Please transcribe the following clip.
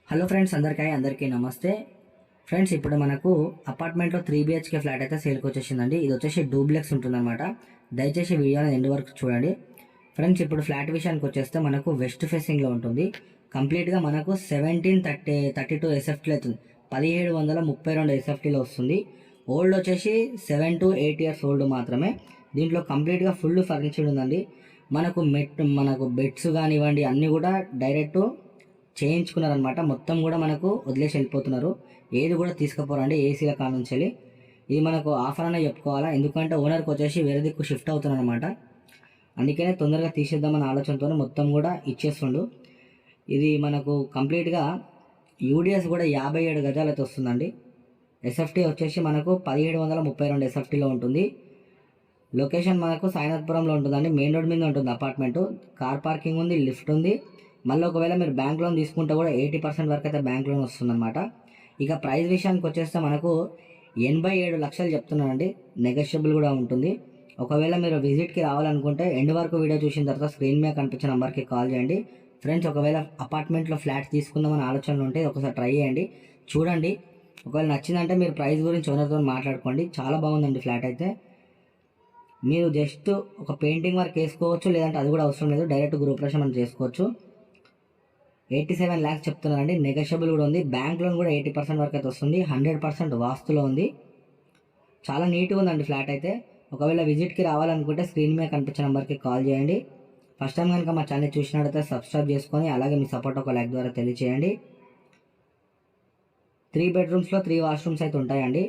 Hello friends, అందరికీ నమస్తే. Friends, ఇప్పుడు మనకు అపార్ట్మెంట్లో 3 BHK ఫ్లాట్ అయితే సేల్కి వచ్చేసిందండి. ఇది వచ్చేసి డూప్లెక్స్ ఉంటుందన్నమాట. దయచేసి వీడియోని ఎండ్ వరకు చూడండి. ఫ్రెండ్స్, ఇప్పుడు ఫ్లాట్ విషయానికి వచ్చేస్తే మనకు వెస్ట్ ఫేసింగ్లో ఉంటుంది. కంప్లీట్గా మనకు 1732 SFTలో అవుతుంది. 1732 SFTలో వస్తుంది. ఓల్డ్ వచ్చేసి 7 to 8 years ఓల్డ్ మాత్రమే. దీంట్లో కంప్లీట్గా ఫుల్ ఫర్నిచర్డ్ ఉందండి. మనకు బెడ్స్ కానివ్వండి అన్నీ కూడా డైరెక్ట్ చేయించుకున్నారనమాట. మొత్తం కూడా మనకు వదిలేసి వెళ్ళిపోతున్నారు. ఏది కూడా తీసుకుపోరండి ఏసీల కానుంచి. ఇది మనకు ఆఫర్ అనే చెప్పుకోవాలా, ఎందుకంటే ఓనర్కి వచ్చేసి వేరే దిక్కు షిఫ్ట్ అవుతున్నారనమాట. అందుకనే తొందరగా తీసేద్దామన్న ఆలోచనతో మొత్తం కూడా ఇచ్చేస్తుండు. ఇది మనకు కంప్లీట్గా యూడిఎస్ కూడా 57 గజాలైతే వస్తుందండి. ఎస్ఎఫ్టీ వచ్చేసి మనకు 1732 SFTలో ఉంటుంది. లొకేషన్ మనకు సాయినాథపురంలో ఉంటుందండి. మెయిన్ రోడ్ మీద ఉంటుంది అపార్ట్మెంటు. కార్ పార్కింగ్ ఉంది, లిఫ్ట్ ఉంది. మళ్ళీ ఒకవేళ మీరు బ్యాంక్ లోన్ తీసుకుంటే కూడా 80% వరకు అయితే బ్యాంక్ లోన్ వస్తుందన్నమాట. ఇక ప్రైస్ విషయానికి వచ్చేస్తే మనకు 87 లక్షలు చెప్తున్నానండి. నెగోషియబుల్ కూడా ఉంటుంది. ఒకవేళ మీరు విజిట్కి రావాలనుకుంటే ఎండ్ వరకు వీడియో చూసిన తర్వాత స్క్రీన్ మీద కనిపించిన నెంబర్కి కాల్ చేయండి. ఫ్రెండ్స్, ఒకవేళ అపార్ట్మెంట్లో ఫ్లాట్స్ తీసుకుందామని ఆలోచనలు ఉంటే ఒకసారి ట్రై చేయండి, చూడండి. ఒకవేళ నచ్చిందంటే మీరు ప్రైస్ గురించి ఓనర్తో మాట్లాడుకోండి. చాలా బాగుందండి ఫ్లాట్ అయితే. మీరు జస్ట్ ఒక పెయింటింగ్ వర్క్ వేసుకోవచ్చు, లేదంటే అది కూడా అవసరం లేదు, డైరెక్ట్ గృహప్రవేశం మనం చేసుకోవచ్చు. 87 lakhs చెప్తున్నారండి. నెగోషియబుల్ కూడా ఉంది. బ్యాంక్ లోన్ కూడా 80% వరకు అయితే వస్తుంది. 100% వాస్తులో ఉంది. చాలా నీట్గా ఉందండి ఫ్లాట్ అయితే. ఒకవేళ విజిట్కి రావాలనుకుంటే స్క్రీన్ మీద కనిపించిన నెంబర్కి కాల్ చేయండి. ఫస్ట్ టైం కనుక మా ఛానల్ చూసినట్లయితే సబ్స్క్రైబ్ చేసుకొని అలాగే మీ సపోర్ట్ ఒక లైక్ ద్వారా తెలియచేయండి. 3 bedrooms 3 washrooms అయితే ఉంటాయండి.